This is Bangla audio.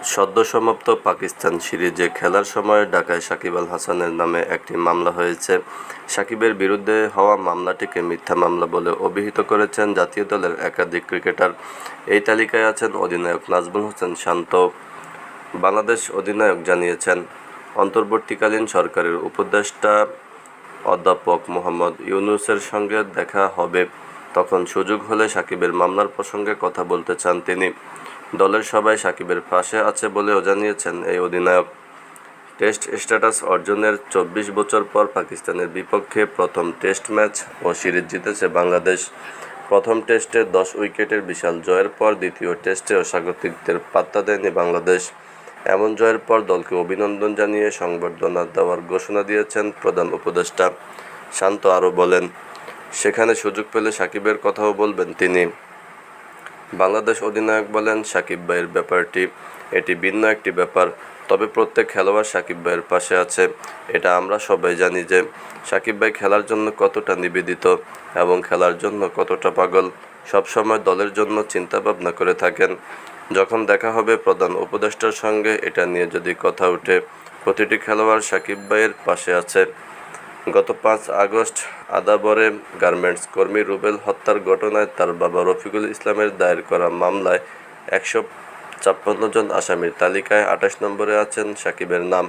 সদ্য সমাপ্ত পাকিস্তান সিরিজে খেলার সময় ঢাকায় সাকিব আল হাসানের নামে একটি মামলা হয়েছে। সাকিবের বিরুদ্ধে হওয়া মামলাটিকে মিথ্যা মামলা বলে অভিহিত করেছেন জাতীয় দলের একাধিক ক্রিকেটার। এই তালিকায় আছেন অধিনায়ক নাজমুল হোসেন শান্ত। বাংলাদেশ অধিনায়ক জানিয়েছেন, অন্তর্বর্তীকালীন সরকারের উপদেষ্টা অধ্যাপক মোহাম্মদ ইউনূসের সঙ্গে দেখা হবে, তখন সুযোগ হলে সাকিবের মামলার প্রসঙ্গে কথা বলতে চান তিনি। দলের সবাই সাকিবের পাশে আছে বলেও জানিয়েছেন এই অধিনায়ক। টেস্ট স্ট্যাটাস অর্জনের 24 বছর পর পাকিস্তানের বিপক্ষে প্রথম টেস্ট ম্যাচ ও সিরিজ জিতেছে বাংলাদেশ। প্রথম টেস্টে 10 উইকেটের বিশাল জয়ের পর দ্বিতীয় টেস্টেও স্বাগতিকদের পাত্তা দেয়নি বাংলাদেশ। এমন জয়ের পর দলকে অভিনন্দন জানিয়ে সংবর্ধনা দেওয়ার ঘোষণা দিয়েছেন প্রধান উপদেষ্টা। শান্ত আরও বলেন, সেখানে সুযোগ পেলে সাকিবের কথাও বলবেন তিনি। বাংলাদেশ অধিনায়ক বলেন, সাকিব ভাইয়ের ব্যাপারটি এটি ভিন্ন একটি ব্যাপার, তবে প্রত্যেক খেলোয়াড় সাকিব ভাইয়ের পাশে আছে। এটা আমরা সবাই জানি যে সাকিব ভাই খেলার জন্য কতটা নিবেদিত এবং খেলার জন্য কতটা পাগল। সবসময় দলের জন্য চিন্তাভাবনা করে থাকেন। যখন দেখা হবে প্রধান উপদেষ্টার সঙ্গে এটা নিয়ে যদি কথা ওঠে, প্রতিটি খেলোয়াড় সাকিব ভাইয়ের পাশে আছে। গত 5 আগস্ট আদাবরে গার্মেন্টস কর্মী রুবেল হত্যার ঘটনায় তার বাবা রফিকুল ইসলামের দায়ের করা মামলায় 156 জন আসামির তালিকায় 28 নম্বরে আছেন সাকিবের নাম।